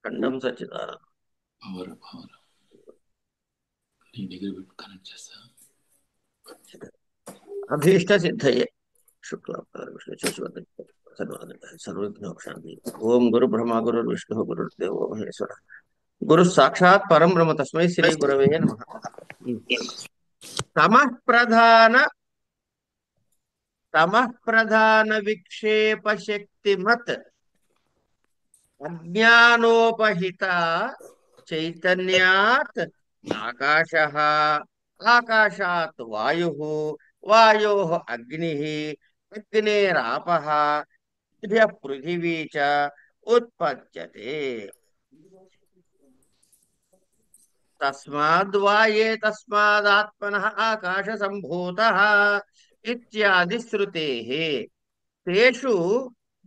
ఖండం Sachchidananda power power నీ దగ్గర పెట్టి కనెక్ట్ చేస్తా. అభీష్ట సిద్ధయే శుక్లం విష్ణు శశివర్ధన్ సర్వజ్ఞోక్షాంతి. ఓం గురు బ్రహ్మ గురు విష్ణు గురుర్దేవో మహేశ్వర గురు సాక్షాత్ పరం బ్రహ్మ తస్మై శ్రీ గురవే నమః. తమః ప్రధాన విక్షేప శక్తిమత్ అజ్ఞానోపహిత చైతన్యాత్ ఆకాశః, ఆకాశాత్ వాయుః, వాయోః అగ్నిః, అగ్నేరాపః, ఇభ్యః పృథివీ చ ఉత్పద్యతే. తస్మాద్వా ఏ తస్మాదాత్మనః ఆకాశ సంభూతః ఇత్యాది శ్రుతేః. తేషు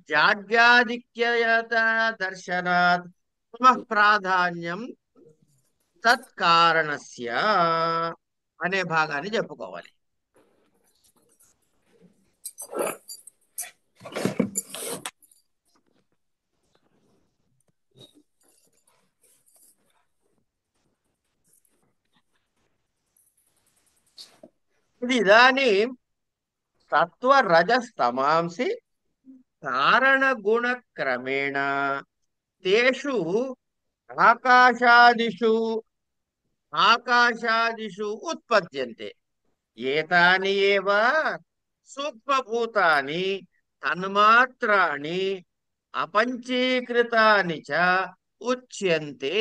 జాడ్యాదిక్యయత దర్శనాత్ తమః ప్రాధాన్యం తత్కారణస్య అనే భాగాన్ని చెప్పుకోవాలి. ఇది ఇదానీం సత్వరజస్తమాంసి కారణగుణక్రమేణ తేషు ఆకాశాదిషు ఆకాశాదిషు ఉత్పద్యంతే. ఏతాని ఏవ సూక్ష్మభూతాని తన్మాత్రాణి అపంచీకృతాని చ ఉచ్యంతే.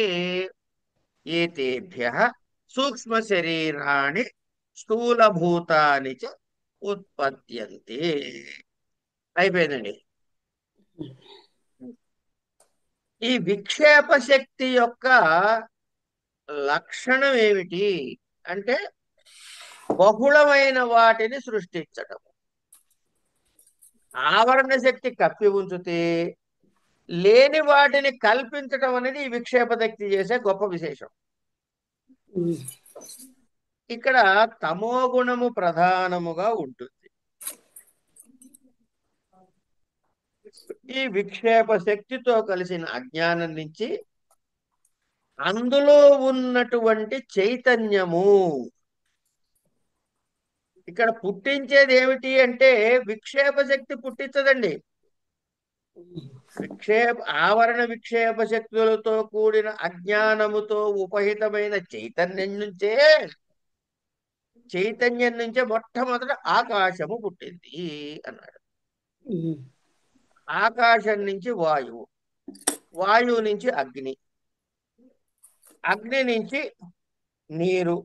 ఏతేభ్యః సూక్ష్మ శరీరాణి స్థూలభూతాని చ ఉత్పద్యంతే. అయిపోయిందండి. ఈ విక్షేప శక్తి యొక్క లక్షణం ఏమిటి అంటే బహుళమైన వాటిని సృష్టించటం. ఆవరణ శక్తి కప్పి ఉంచితే లేని వాటిని కల్పించటం అనేది ఈ విక్షేప శక్తి చేసే గొప్ప విశేషం. ఇక్కడ తమో గుణము ప్రధానముగా ఉంటుంది. ఈ విక్షేప శక్తితో కలిసిన అజ్ఞానం నుంచి అందులో ఉన్నటువంటి చైతన్యము ఇక్కడ పుట్టించేది ఏమిటి అంటే విక్షేప శక్తి పుట్టించదండి. ఆవరణ విక్షేప శక్తులతో కూడిన అజ్ఞానముతో ఉపహితమైన చైతన్యం నుంచే మొట్టమొదట ఆకాశము పుట్టింది అన్నాడు. ఆకాశం నుంచి వాయువు, వాయువు నుంచి అగ్ని, అగ్ని నుంచి నీరు,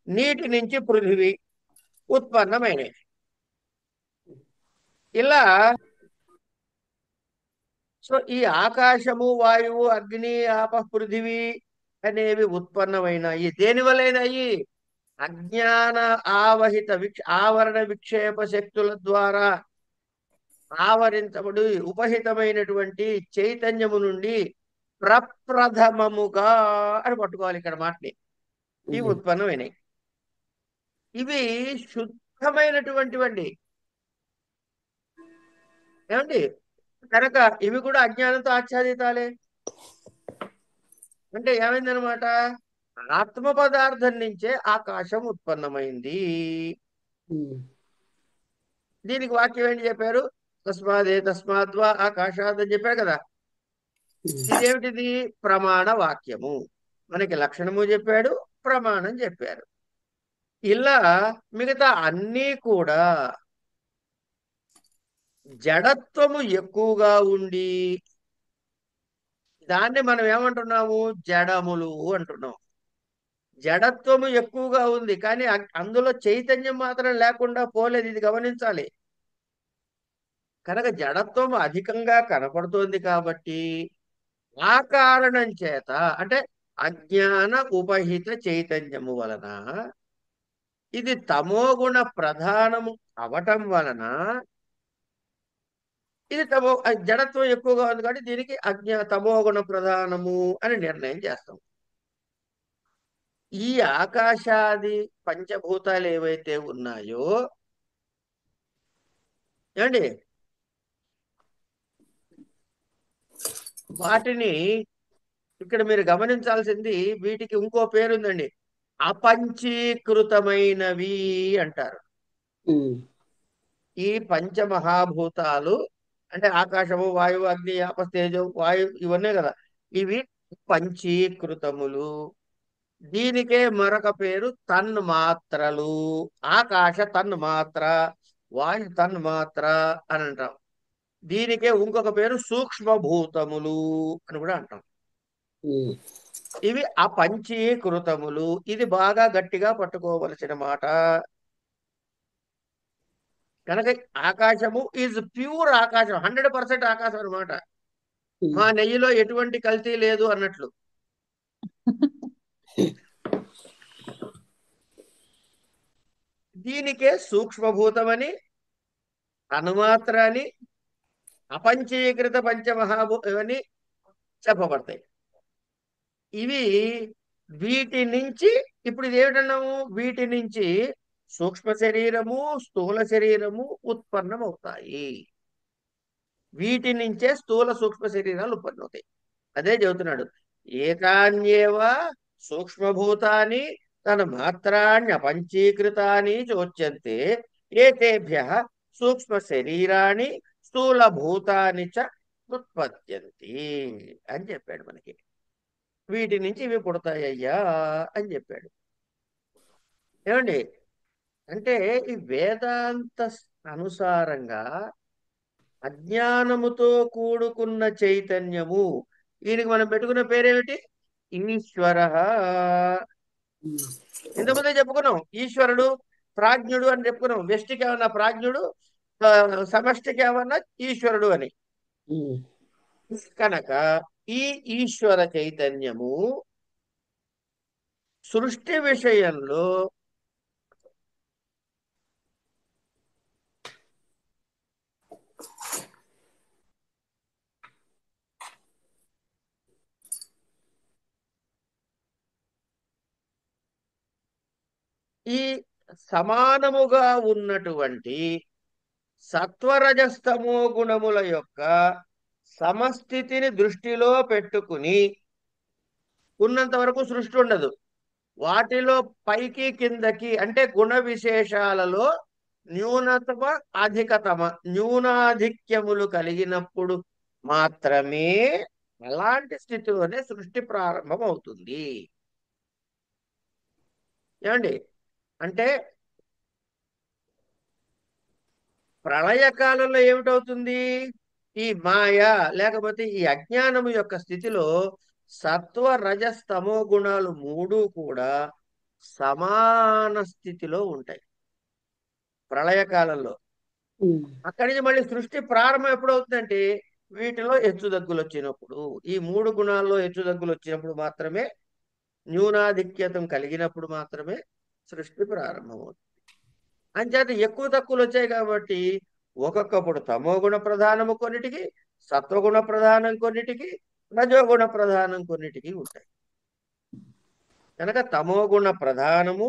నీటి నుంచి పృథివీ ఉత్పన్నమైనవి. ఇలా సో ఈ ఆకాశము, వాయువు, అగ్ని, ఆప, పృథివీ అనేవి ఉత్పన్నమైనాయి. దేని వలైనాయి? అజ్ఞాన ఆవరణ విక్షేప శక్తుల ద్వారా ఆవరించబడి ఉపహితమైనటువంటి చైతన్యము నుండి ప్రప్రథమముగా అని పట్టుకోవాలి ఇక్కడ మాటని. ఇవి ఉత్పన్నమైనవి. ఇవి శుద్ధమైనటువంటివండి. ఏమండి? కనుక ఇవి కూడా అజ్ఞానంతో ఆచ్ఛాదితాలే. అంటే ఏమైందనమాట? ఆత్మ పదార్థం నుంచే ఆకాశం ఉత్పన్నమైంది. దీనికి వాక్యం ఏంటి చెప్పారు? తస్మాద్వా ఆకాశాత్ అని చెప్పారు కదా. ఇదేమిటిది? ప్రమాణ వాక్యము. మనకి లక్షణము చెప్పాడు, ప్రమాణం చెప్పారు. ఇలా మిగతా అన్నీ కూడా జడత్వము ఎక్కువగా ఉండి దాన్ని మనం ఏమంటున్నాము? జడములు అంటున్నాం. జడత్వము ఎక్కువగా ఉంది కానీ అందులో చైతన్యం మాత్రం లేకుండా పోలేదు. ఇది గమనించాలి. కనుక జడత్వం అధికంగా కనపడుతోంది కాబట్టి ఆ కారణం చేత అంటే అజ్ఞాన ఉపహిత చైతన్యము వలన ఇది తమోగుణ ప్రధానము అవటం వలన ఇది జడత్వం ఎక్కువగా ఉంది కాబట్టి దీనికి తమోగుణ ప్రధానము అని నిర్ణయం చేస్తాం. ఈ ఆకాశాది పంచభూతాలు ఏవైతే ఉన్నాయో ఏమండి, వాటిని ఇక్కడ మీరు గమనించాల్సింది, వీటికి ఇంకో పేరుందండి. అపంచీకృతమైనవి అంటారు. ఉమ్, ఈ పంచమహాభూతాలు అంటే ఆకాశము, వాయువు, అగ్ని, ఆప, తేజం, వాయు, ఇవన్నీ కదా. ఇవి పంచీకృతములు. దీనికే మరొక పేరు తన్మాత్రలు. ఆకాశ తన్మాత్ర, వాయు తన్మాత్ర అని అంటాం. దీనికే ఇంకొక పేరు సూక్ష్మభూతములు అని కూడా అంటాం. ఉమ్, ఇవి అపంచీకృతములు. ఇది బాగా గట్టిగా పట్టుకోవలసిన మాట. కనుక ఆకాశము ఈజ్ ప్యూర్ ఆకాశం, 100% ఆకాశం అన్నమాట. ఉమ్, మా నెయ్యిలో ఎటువంటి కల్తీ లేదు అన్నట్లు. దీనికే సూక్ష్మభూతమని, తన్మాత్ర అని, అపంచీకృత పంచమహాభూతమని చెప్పబడతాయి. ఇవి వీటి నుంచి, ఇప్పుడు ఇది ఏమిటన్నాము, వీటి నుంచి సూక్ష్మ శరీరము, స్థూల శరీరము ఉత్పన్నమవుతాయి. వీటి నుంచే స్థూల సూక్ష్మ శరీరాలు ఉత్పన్నమవుతాయి. అదే చెబుతున్నాడు. ఏతాన్యేవ సూక్ష్మభూతాని తన మాత్రాణ్య పంచీకృతాని చోచ్యంతే ఏతేభ్య సూక్ష్మ శరీరాణి స్థూల భూతాని చ ఉత్పద్యంతి అని చెప్పాడు మనకి. వీటి నుంచి ఇవి పుడతాయ్యా అని చెప్పాడు. ఏమండి, అంటే ఈ వేదాంత అనుసారంగా అజ్ఞానముతో కూడుకున్న చైతన్యము, దీనికి మనం పెట్టుకున్న పేరేమిటి? ఈశ్వర. ఉమ్, ఇంతకుముందే చెప్పుకున్నాం, ఈశ్వరుడు ప్రాజ్ఞుడు అని చెప్పుకున్నాం. వ్యష్టికి ఏమన్నా ప్రాజ్ఞుడు, ఆ, సమష్టికి ఏమన్నా ఈశ్వరుడు అని. ఉమ్, కనుక ఈ ఈశ్వర చైతన్యము సృష్టి విషయంలో ఈ సమానముగా ఉన్నటువంటి సత్వరజస్తమో గుణముల యొక్క సమస్థితిని దృష్టిలో పెట్టుకుని ఉన్నంత వరకు సృష్టి ఉండదు. వాటిలో పైకి కిందకి అంటే గుణ విశేషాలలో న్యూనతమ అధికతమ న్యూనాధిక్యములు కలిగినప్పుడు మాత్రమే అలాంటి స్థితిలోనే సృష్టి ప్రారంభం అవుతుంది. ఏమండి, అంటే ప్రళయకాలంలో ఏమిటవుతుంది? ఈ మాయ లేకపోతే ఈ అజ్ఞానము యొక్క స్థితిలో సత్వ రజస్తమో గుణాలు మూడు కూడా సమాన స్థితిలో ఉంటాయి ప్రళయకాలంలో. ఉమ్, అక్కడి నుంచి మళ్ళీ సృష్టి ప్రారంభం ఎప్పుడవుతుందంటే వీటిలో హెచ్చుతగ్గులు వచ్చినప్పుడు, ఈ మూడు గుణాల్లో హెచ్చుతగ్గులు వచ్చినప్పుడు మాత్రమే, న్యూనాధిక్యతం కలిగినప్పుడు మాత్రమే సృష్టి ప్రారంభమవుతుంది. అంచేత ఎక్కువ తక్కువలు వచ్చాయి కాబట్టి ఒక్కొక్కప్పుడు తమోగుణ ప్రధానము కొన్నిటికి, సత్వగుణ ప్రధానం కొన్నిటికి, రజోగుణ ప్రధానం కొన్నిటికి ఉంటాయి. కనుక తమోగుణ ప్రధానము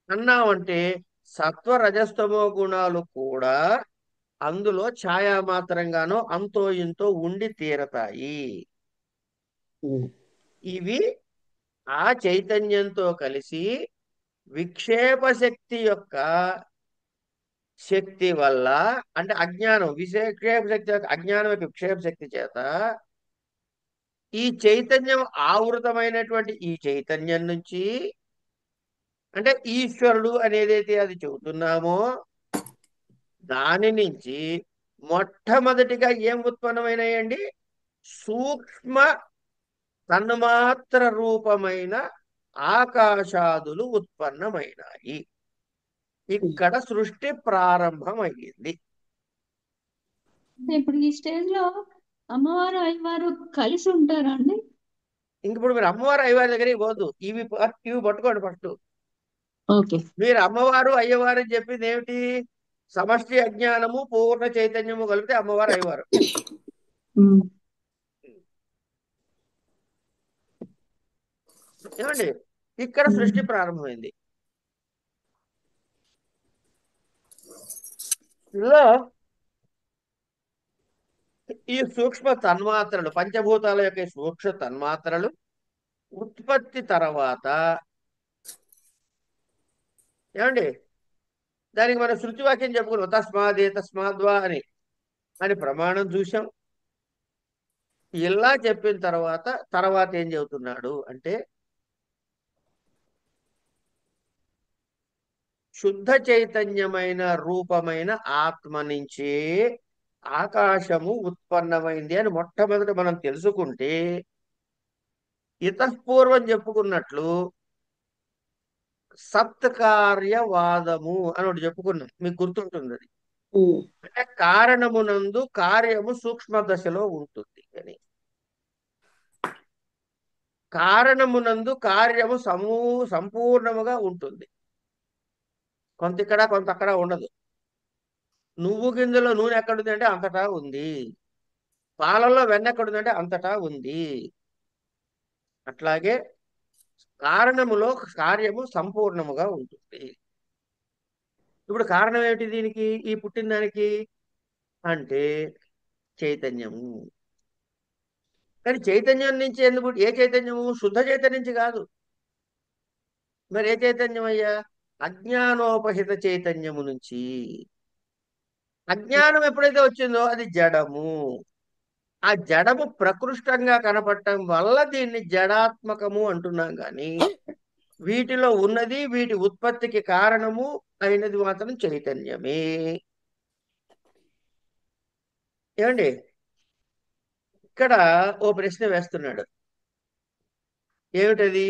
అన్నామంటే సత్వ రజస్తమో గుణాలు కూడా అందులో ఛాయామాత్రంగానో అంతో ఇంతో ఉండి తీరతాయి. ఉమ్, ఇవి ఆ చైతన్యంతో కలిసి విక్షేప శక్తి యొక్క శక్తి వల్ల, అంటే అజ్ఞానం విక్షేప శక్తి యొక్క అజ్ఞానం యొక్క విక్షేప శక్తి చేత ఈ చైతన్యం ఆవృతమైనటువంటి ఈ చైతన్యం నుంచి, అంటే ఈశ్వరుడు అనేదైతే అది చెబుతున్నామో దాని నుంచి మొట్టమొదటిగా ఏం ఉత్పన్నమైనాయండి? సూక్ష్మ తన్మాత్ర రూపమైన ఆకాశాదులు ఉత్పన్నమైనాయి. ఉమ్. ఇక్కడ సృష్టి ప్రారంభమయ్యింది. ఇప్పుడు ఈ స్టేజ్ లో అమ్మవారు అయ్యవారు కలిసి ఉంటారా అండి? ఇంక ఇప్పుడు మీరు అమ్మవారు అయ్యవారి దగ్గరికి పోదు, ఇవి పట్టుకోండి ఫస్ట్. ఓకే. మీరు అమ్మవారు అయ్యవారు అని చెప్పింది ఏమిటి? సమష్టి అజ్ఞానము పూర్ణ చైతన్యము కలిపితే అమ్మవారు అయ్యవారు. ఉమ్. ఏమండి, ఇక్కడ సృష్టి ప్రారంభమైంది. ఇలా ఈ సూక్ష్మ తన్మాత్రలు, పంచభూతాల యొక్క ఈ సూక్ష్మ తన్మాత్రలు ఉత్పత్తి తర్వాత ఏమండి, దానికి మనం శృతివాక్యం చెప్పుకున్నాం, తస్మాదే తస్మాద్వా అని అని ప్రమాణం చూసాం. ఇలా చెప్పిన తర్వాత ఏం చెబుతున్నాడు అంటే, శుద్ధ చైతన్యమైన రూపమైన ఆత్మ నుంచే ఆకాశము ఉత్పన్నమైంది అని మొట్టమొదట మనం తెలుసుకుంటే, ఇతఃపూర్వం చెప్పుకున్నట్లు సత్కార్యవాదము అని ఒకటి చెప్పుకున్నాం, మీకు గుర్తుంటుంది అది. ఉమ్, అంటే కారణమునందు కార్యము సూక్ష్మ దశలో ఉంటుంది అని. కారణమునందు కార్యము సంపూర్ణముగా ఉంటుంది, కొంత ఇక్కడ కొంత అక్కడ ఉండదు. నువ్వు గింజలో నూనె ఎక్కడుంది అంటే అంతటా ఉంది, పాలల్లో వెన్న ఎక్కడుందంటే అంతటా ఉంది. అట్లాగే కారణములో కార్యము సంపూర్ణముగా ఉంటుంది. ఇప్పుడు కారణం ఏమిటి దీనికి, ఈ పుట్టిన దానికి అంటే చైతన్యము. కానీ చైతన్యం నుంచి ఎందుకు, ఏ చైతన్యము? శుద్ధ చైతన్యం నుంచి కాదు. మరి ఏ చైతన్యం అయ్యా? అజ్ఞానోపహిత చైతన్యము నుంచి. అజ్ఞానం ఎప్పుడైతే వచ్చిందో అది జడము. ఆ జడము ప్రకృష్టంగా కనపడటం వల్ల దీన్ని జడాత్మకము అంటున్నాం కానీ, వీటిలో ఉన్నది, వీటి ఉత్పత్తికి కారణము అయినది మాత్రం చైతన్యమే. ఏమండి, ఇక్కడ ఓ ప్రశ్న వేస్తున్నాడు. ఏమిటది?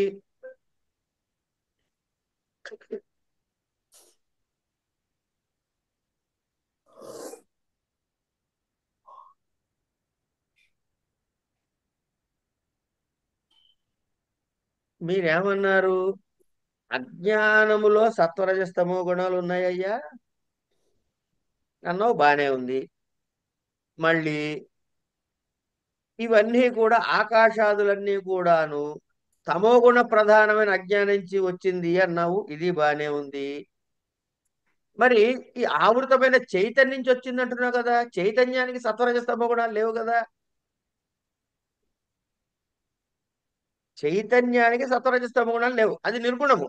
మీరేమన్నారు? అజ్ఞానములో సత్వరజస్తమో గుణాలు ఉన్నాయ్యా అన్నావు, బానే ఉంది. మళ్ళీ ఇవన్నీ కూడా, ఆకాశాదులన్నీ కూడాను తమోగుణ ప్రధానమైన అజ్ఞానం నుంచి వచ్చింది అన్నావు, ఇది బానే ఉంది. మరి ఈ ఆవృతమైన చైతన్యం నుంచి వచ్చింది అంటున్నావు కదా, చైతన్యానికి సత్వరజస్తమో గుణాలు లేవు కదా. చైతన్యానికి సత్వరజస్తమో గుణాలు లేవు, అది నిర్గుణము.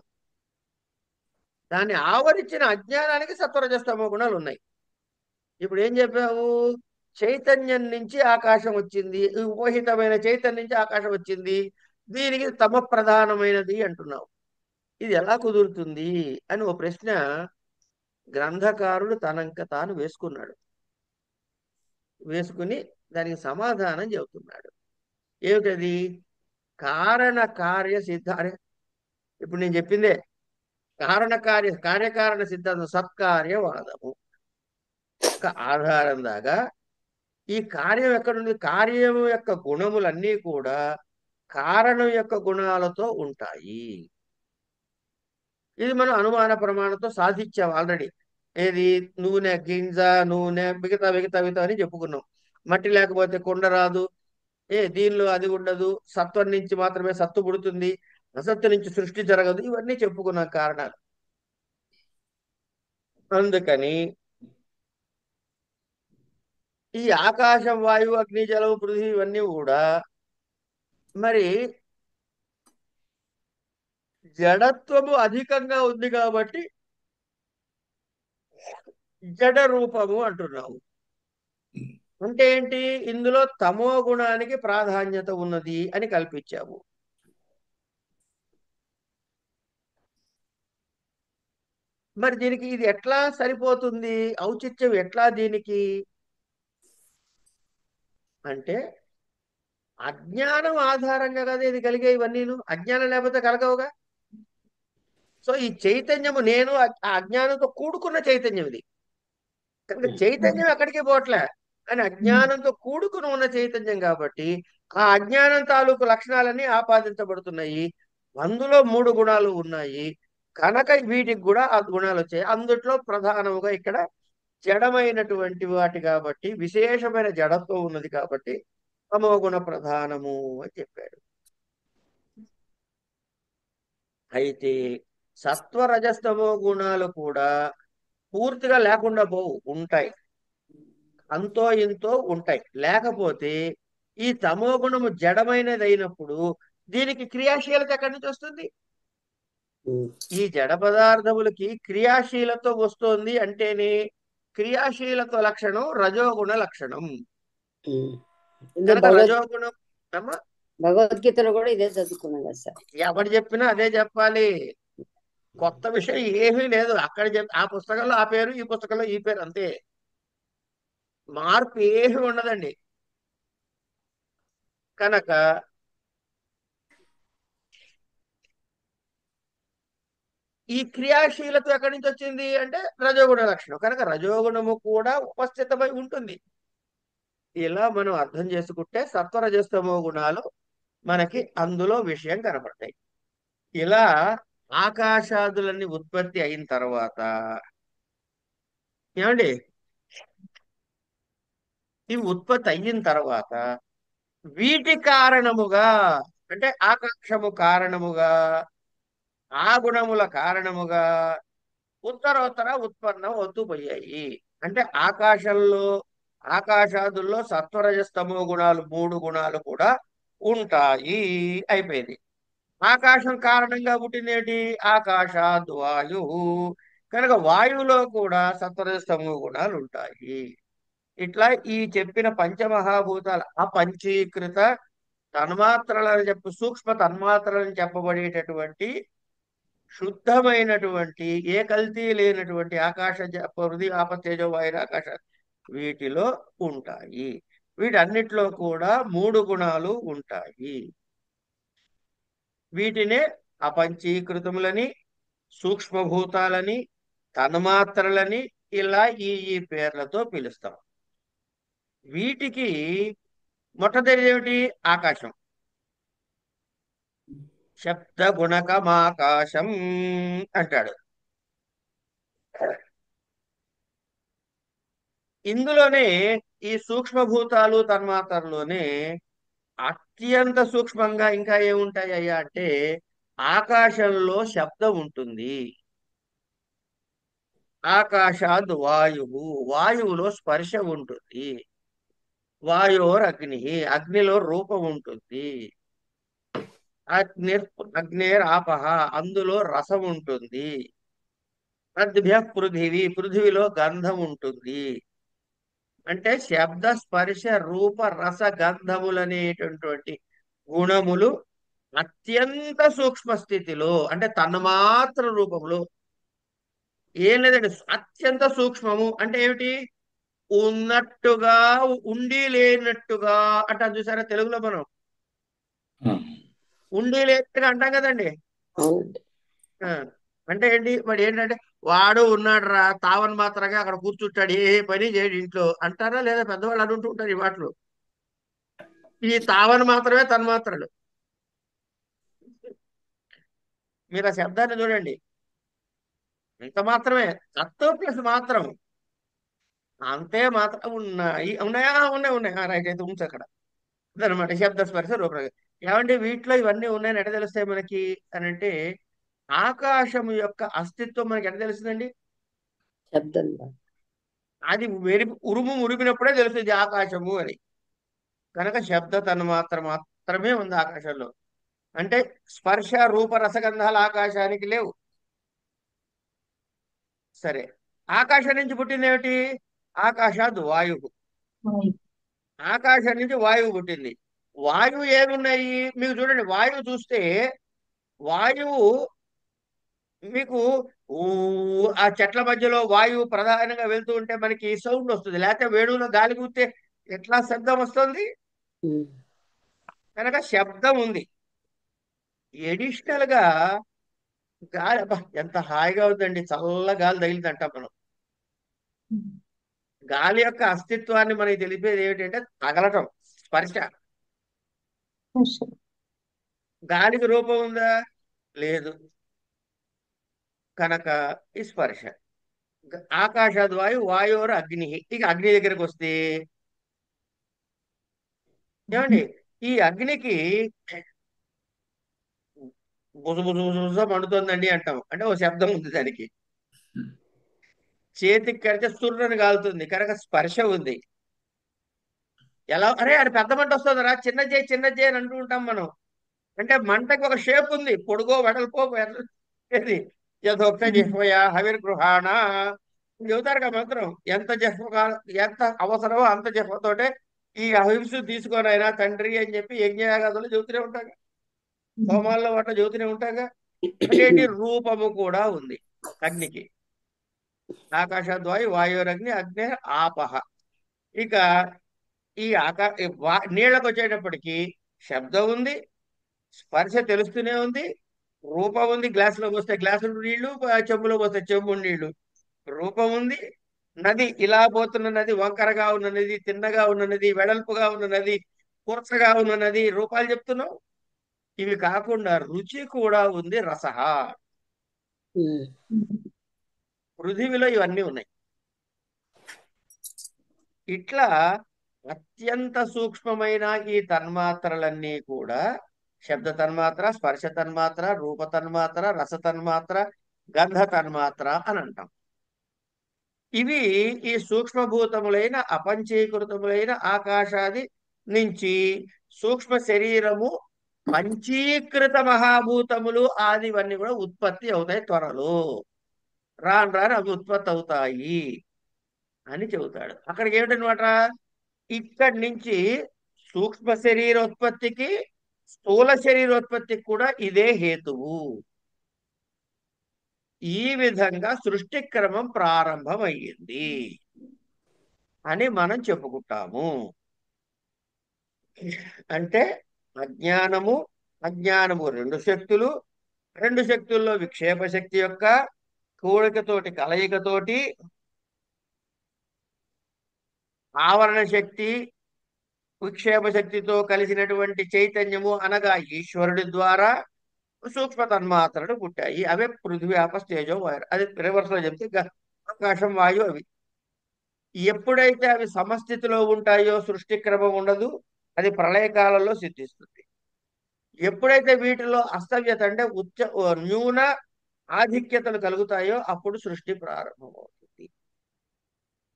దాన్ని ఆవరించిన అజ్ఞానానికి సత్వరజస్తమో గుణాలు ఉన్నాయి. ఇప్పుడు ఏం చెప్పావు? చైతన్యం నుంచి ఆకాశం వచ్చింది, ఈ ఉపహితమైన చైతన్యం నుంచి ఆకాశం వచ్చింది, దీనికి తమ ప్రధానమైనది అంటున్నావు. ఇది ఎలా కుదురుతుంది అని ఓ ప్రశ్న గ్రంథకారుడు తనంక తాను వేసుకున్నాడు. వేసుకుని దానికి సమాధానం చెబుతున్నాడు. ఏమిటది? కారణ కార్య సిద్ధ అరే, ఇప్పుడు నేను చెప్పిందే కార్యకారణ సిద్ధాంతం, సత్కార్యవాదము యొక్క ఆధారం దాకా ఈ కార్యం ఎక్కడుంది? కార్యం యొక్క గుణములన్నీ కూడా కారణం యొక్క గుణాలతో ఉంటాయి. ఇది మనం అనుమాన ప్రమాణంతో సాధించాం ఆల్రెడీ. ఏది? నూనె గింజ, నూనె, మిగతా మిగతా మిగతా అని చెప్పుకున్నాం. మట్టి లేకపోతే కుండ రాదు, దీనిలో అది ఉండదు, సత్వం నుంచి మాత్రమే సత్తు పుడుతుంది, అసత్తు నుంచి సృష్టి జరగదు, ఇవన్నీ చెప్పుకున్నాం కారణాలు. అందుకని ఈ ఆకాశం, వాయువు, అగ్ని, జలము, పృథివీ ఇవన్నీ కూడా మరి జడత్వము అధికంగా ఉంది కాబట్టి జడ రూపము అంటున్నాము. అంటే ఏంటి? ఇందులో తమో గుణానికి ప్రాధాన్యత ఉన్నది అని కల్పించాము. మరి దీనికి ఇది ఎట్లా సరిపోతుంది? ఔచిత్యం ఎట్లా దీనికి అంటే, అజ్ఞానం ఆధారంగా కదా ఇది కలిగే, ఇవన్నీను అజ్ఞానం లేకపోతే కలగవుగా. సో ఈ చైతన్యము నేను ఆ అజ్ఞానంతో కూడుకున్న చైతన్యం ఇది కనుక చైతన్యం ఎక్కడికి పోవట్లే, అని అజ్ఞానంతో కూడుకుని ఉన్న చైతన్యం కాబట్టి ఆ అజ్ఞానం తాలూకు లక్షణాలన్నీ ఆపాదించబడుతున్నాయి. అందులో 3 గుణాలు ఉన్నాయి కనుక వీటికి కూడా ఆ గుణాలు వచ్చాయి. అందుట్లో ప్రధానముగా ఇక్కడ జడమైనటువంటి వాటి కాబట్టి, విశేషమైన జడత్వం ఉన్నది కాబట్టి తమో గుణ ప్రధానము అని చెప్పాడు. అయితే సత్వరజస్తమో గుణాలు కూడా పూర్తిగా లేకుండా పోవు, ఉంటాయి. అంతో ఇంతో ఉంటాయి. లేకపోతే ఈ తమో గుణము జడమైనది అయినప్పుడు దీనికి క్రియాశీలత ఎక్కడి నుంచి వస్తుంది? ఉమ్, ఈ జడ పదార్థములకి క్రియాశీలత వస్తోంది అంటేనే క్రియాశీలత లక్షణం రజోగుణ లక్షణం. ఉమ్. ఇందులో కనుక రజోగుణం అమ్మ భగవద్గీతలో కూడా ఇదే చదువుకున్నాం కదా సార్. ఎవరు చెప్పినా అదే చెప్పాలి. కొత్త విషయం ఏమీ లేదు. అక్కడ ఆ పుస్తకంలో ఆ పేరు, ఈ పుస్తకంలో ఈ పేరు, అంతే. మార్పు ఏమీ ఉండదండి. కనుక ఈ క్రియాశీలత ఎక్కడి నుంచి వచ్చింది అంటే రజోగుణ లక్షణం. కనుక రజోగుణము కూడా ఉపస్థితమై ఉంటుంది. ఇలా మనం అర్థం చేసుకుంటే సత్వరజస్తమో గుణాలు మనకి అందులో విషయం కనపడతాయి. ఇలా ఆకాశాదులన్నీ ఉత్పత్తి అయిన తర్వాత ఏమండి, ఇవి ఉత్పత్తి అయిన తర్వాత వీటి కారణముగా అంటే ఆకాశము కారణముగా ఆ గుణముల కారణముగా ఉత్తరోత్తర ఉత్పన్నం అవుతూ పోయాయి. అంటే ఆకాశాదుల్లో సత్వరజస్తమో గుణాలు 3 గుణాలు కూడా ఉంటాయి. అయిపోయింది. ఆకాశం కారణంగా పుట్టినేటి ఆకాశాద్ వాయు. కనుక వాయువులో కూడా సత్వరజస్తమో గుణాలు ఉంటాయి. ఇట్లా ఈ చెప్పిన పంచమహాభూతాల అపంచీకృత తన్మాత్రలని సూక్ష్మ తన్మాత్రలని చెప్పబడేటటువంటి శుద్ధమైనటువంటి ఏ కల్తీ లేనటువంటి పృథివీ ఆపతేజో వాయు ఆకాశ వీటిలో ఉంటాయి. వీటన్నిటిలో కూడా 3 గుణాలు ఉంటాయి. వీటినే అపంచీకృతములని, సూక్ష్మభూతాలని, తన్మాత్రలని ఇలా ఈ పేర్లతో పిలుస్తాం. వీటికి మొట్టమొదటి ఏమిటి? ఆకాశం. శబ్ద గుణకమాకాశం అంటాడు. ఇందులోనే ఈ సూక్ష్మభూతాలు తన్మాత్రలోనే అత్యంత సూక్ష్మంగా ఇంకా ఏముంటాయ్యా అంటే ఆకాశంలో శబ్దం ఉంటుంది. ఆకాశాద్ వాయువు, వాయువులో స్పర్శ ఉంటుంది. వాయోర్ అగ్ని, అగ్నిలో రూపం ఉంటుంది. అగ్నేర్ ఆపహ, అందులో రసం ఉంటుంది. అద్భ్య పృథివీ, పృథివిలో గంధం ఉంటుంది. అంటే శబ్ద స్పర్శ రూప రస గంధములనేటటువంటి గుణములు అత్యంత సూక్ష్మ స్థితిలో అంటే తన్మాత్ర రూపంలో ఏం లేదండి. అత్యంత సూక్ష్మము అంటే ఏమిటి? ఉన్నట్టుగా ఉండి లేనట్టుగా అంటాం చూసారా తెలుగులో మనం. ఉండి లేనట్టుగా అంటాం కదండి. అవునండి. ఆ, అంటే ఏంటి మరి? ఏంటంటే వాడు ఉన్నాడు రా తావన్ మాత్రగా అక్కడ కూర్చుంటాడు, ఏ పని చేయడు ఇంట్లో అంటారా లేదా? పెద్దవాళ్ళు అనుకుంటూ ఉంటారు ఈ మాటలు. ఈ తావన్ మాత్రమే తన్మాత్రలు. మీరు ఆ శబ్దాన్ని చూడండి. ఇంత మాత్రమే, తత్వ ప్లస్ మాత్రం అంతే మాత్రం ఉన్నాయి. ఉన్నాయా? ఉన్నాయి ఉన్నాయి. రైట్, అయితే ఉంచు అక్కడ. అదనమాట శబ్ద స్పర్శ రూప. ఏమంటే వీటిలో ఇవన్నీ ఉన్నాయని ఎట్లా తెలుస్తాయి మనకి అని అంటే ఆకాశం యొక్క అస్తిత్వం మనకి ఎట్లా తెలుస్తుందండి? శబ్దంగా. అది ఉరుము ఉరిమినప్పుడే తెలుస్తుంది ఆకాశము అని. కనుక శబ్ద తన్మాత్ర మాత్రమే ఉంది ఆకాశంలో. అంటే స్పర్శ రూప రసగంధాలు ఆకాశానికి లేవు. సరే, ఆకాశం నుంచి పుట్టింది ఏమిటి? ఆకాశాద్ వాయువు. ఆకాశం నుంచి వాయువు పుట్టింది. వాయువు ఏమున్నాయి మీకు చూడండి. వాయువు చూస్తే వాయువు మీకు ఊ ఆ చెట్ల మధ్యలో వాయువు ప్రధానంగా వెళ్తూ ఉంటే మనకి సౌండ్ వస్తుంది. లేకపోతే వేణువులో గాలి కూస్తే ఎట్లా శబ్దం వస్తుంది? ఉమ్, కనుక శబ్దం ఉంది. ఎడిషనల్ గా గాలి, అబ్బా ఎంత హాయిగా ఉందండి, చల్ల గాలి తగిలిందంట. మనం గాలి యొక్క అస్తిత్వాన్ని మనకి తెలిపేది ఏమిటంటే తగలటం, స్పర్శ. గాలికి రూపం ఉందా? లేదు. కనుక ఈ స్పర్శ. ఆకాశాద్ వాయు, వాయువురు అగ్ని. ఇక అగ్ని దగ్గరకు వస్తే ఏమండి, ఈ అగ్నికి బుస మండుతోందండి అంటాం. అంటే ఓ శబ్దం ఉంది దానికి. చేతికి కడితే సుర్రని కాలుతుంది కనుక స్పర్శ ఉంది. ఎలా అరే అది పెద్ద మంట వస్తుందిరా, చిన్న చేయి అని అంటూ ఉంటాం మనం. అంటే మంటకి ఒక షేప్ ఉంది, పొడుగో వెడల్పో ఏది యథోక్త జిహ్వయ హవిర్గృహాణ చెబుతారు కదా మంత్రం. ఎంత అవసరమో అంత జిహ్వతోటే ఈ అహింస తీసుకొని అయినా తండ్రి అని చెప్పి యజ్ఞయాగాదులు చెబుతూనే ఉంటాగా, హోమాల్లో వాటిలో చెబుతూనే ఉంటాగా. అంటే ఏంటి, రూపము కూడా ఉంది అగ్నికి. ఆకాశద్వాయు వాయురగ్ని అగ్ని ఆపహ. ఇక ఈ నీళ్ళకు వచ్చేటప్పటికి శబ్దం ఉంది, స్పర్శ తెలుస్తూనే ఉంది, రూపం ఉంది. గ్లాసులో పోస్తే గ్లాసులు నీళ్లు, చెంబులో పోస్తే చెంబు నీళ్లు, రూపం ఉంది. నది ఇలా పోతున్న నది, వంకరగా ఉన్న నది, తిన్నగా ఉన్న నది, వెడల్పుగా ఉన్న నది, కురసగా ఉన్న నది, రూపాలు చెప్తున్నావు. ఇవి కాకుండా రుచి కూడా ఉంది, రసహ. పృథివిలో ఇవన్నీ ఉన్నాయి. ఇట్లా అత్యంత సూక్ష్మమైన ఈ తన్మాత్రలన్నీ కూడా శబ్ద తన్మాత్ర, స్పర్శ తన్మాత్ర, రూప తన్మాత్ర, రస తన్మాత్ర, గంధ తన్మాత్ర అని అంటాం. ఇవి ఈ సూక్ష్మభూతములైన అపంచీకృతములైన ఆకాశాది నుంచి సూక్ష్మ శరీరము, పంచీకృత మహాభూతములు ఆదివన్నీ కూడా ఉత్పత్తి అవుతాయి త్వరలో. రాను రాను అవి ఉత్పత్తి అవుతాయి అని చెబుతాడు. అక్కడికి ఏమిటనమాట, ఇక్కడి నుంచి సూక్ష్మ శరీరోత్పత్తికి, స్థూల శరీరోత్పత్తికి కూడా ఇదే హేతువు. ఈ విధంగా సృష్టి క్రమం ప్రారంభమయ్యింది అని మనం చెప్పుకుంటాము. అంటే అజ్ఞానము రెండు శక్తులు, రెండు శక్తుల్లో విక్షేప శక్తి యొక్క కూడికతోటి, కలయికతోటి ఆవరణ శక్తి, విక్షేప శక్తితో కలిసినటువంటి చైతన్యము అనగా ఈశ్వరుడి ద్వారా సూక్ష్మ తన్మాత్రలు పుట్టాయి. అవే పృథ్వీ, ఆప, తేజో, వాయు. అది రివర్స్ లో చెప్తే ఆకాశం, వాయు. అవి ఎప్పుడైతే అవి సమస్థితిలో ఉంటాయో సృష్టి క్రమం ఉండదు, అది ప్రళయకాలంలో సిద్ధిస్తుంది. ఎప్పుడైతే వీటిలో అస్తవ్యత అంటే న్యూన ఆధిక్యతలు కలుగుతాయో అప్పుడు సృష్టి ప్రారంభమవుతుంది.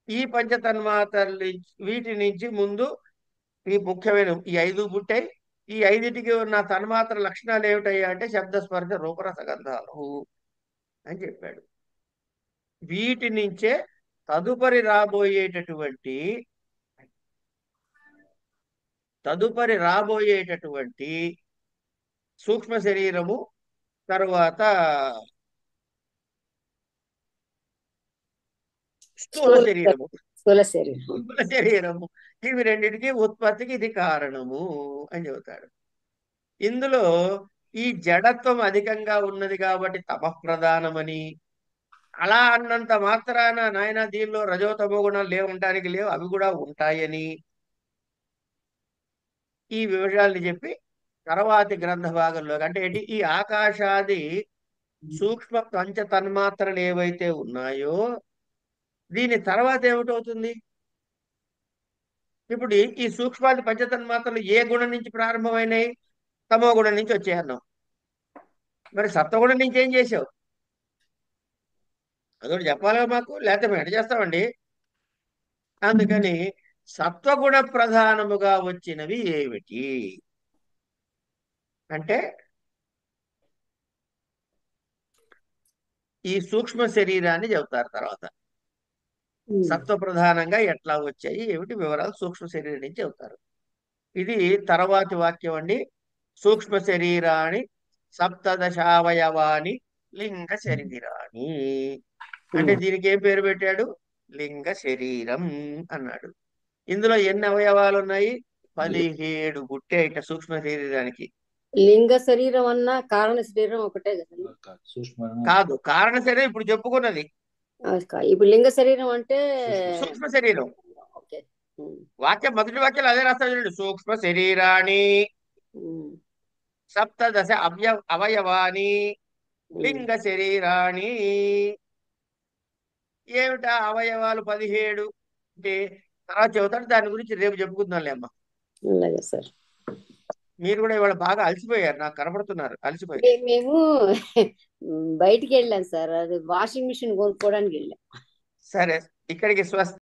ఈ పంచతన్మాత్రలు వీటి నుంచి ముందు ఈ ముఖ్యమైన ఈ 5 పుట్టాయి. ఈ 5టికి ఉన్న తన్మాత్ర లక్షణాలు ఏమిటయ్యా అంటే శబ్దస్పర్శ రూపరసగంధాలు అని చెప్పాడు. వీటి నుంచే తదుపరి రాబోయేటటువంటి సూక్ష్మ శరీరము, తరువాత స్థూల శరీరము, ఇవి రెండింటికి ఉత్పత్తికి ఇది కారణము అని చెబుతాడు. ఇందులో ఈ జడత్వం అధికంగా ఉన్నది కాబట్టి తమఃప్రధానమని, అలా అన్నంత మాత్రాన నాయన దీనిలో రజోతమో గుణాలు లేవుంటానికి లేవు, అవి కూడా ఉంటాయని ఈ విషయాల్ని చెప్పి తర్వాతి గ్రంథ భాగంలో అంటే ఏంటి, ఈ ఆకాశాది సూక్ష్మ పంచ తన్మాత్రలు ఏవైతే ఉన్నాయో దీని తర్వాత ఏమిటవుతుంది. ఇప్పుడు ఈ సూక్ష్మాది పంచతన్మాత్రలు ఏ గుణం నుంచి ప్రారంభమైనాయి, తమో గుణం నుంచి వచ్చాయన్నాం. మరి సత్వగుణం నుంచి ఏం చేసావు, అదొకటి చెప్పాలిగా మాకు, లేకపోతే మేము ఎట చేస్తామండి. అందుకని సత్వగుణ ప్రధానముగా వచ్చినవి ఏమిటి అంటే ఈ సూక్ష్మ శరీరాన్ని చెబుతారు. తర్వాత సత్వ ప్రధానంగా ఎట్లా వచ్చాయి ఏమిటి వివరాలు సూక్ష్మ శరీరం నుంచి చెబుతారు. ఇది తర్వాతి వాక్యం అండి. సూక్ష్మ శరీరాన్ని సప్తదశావయవాని లింగ శరీరాన్ని అంటే దీనికి ఏం పేరు పెట్టాడు, లింగ శరీరం అన్నాడు. ఇందులో ఎన్ని అవయవాలు ఉన్నాయి, 17 పుట్టాయిట సూక్ష్మ శరీరానికి. లింగ శరీరం అన్నా కారణ శరీరం ఒకటే కదా. కాదు, కారణ శరీరం ఇప్పుడు చెప్పుకున్నది. ఇప్పుడు లింగ శరీరం అంటే సూక్ష్మ శరీరం. ఓకే, వాక్యం మొదటి వాక్యాలు అదే రాస్తాడు చూడండి. సూక్ష్మ శరీరాన్ని సప్తదశ అవయవాని లింగ శరీరాన్ని. ఏమిటా అవయవాలు 17 అంటే తర్వాత చెబుతాడు, దాని గురించి రేపు చెప్పుకుందాంలే అమ్మ. అలాగే సార్. మీరు కూడా ఇవాళ బాగా అలసిపోయారు, నాకు కనబడుతున్నారు అలసిపోయారు. మేము బయటికి వెళ్ళాం సార్, అది వాషింగ్ మిషన్ కొనుక్కోవడానికి వెళ్ళాం. సరే, ఇక్కడికి స్వస్తి.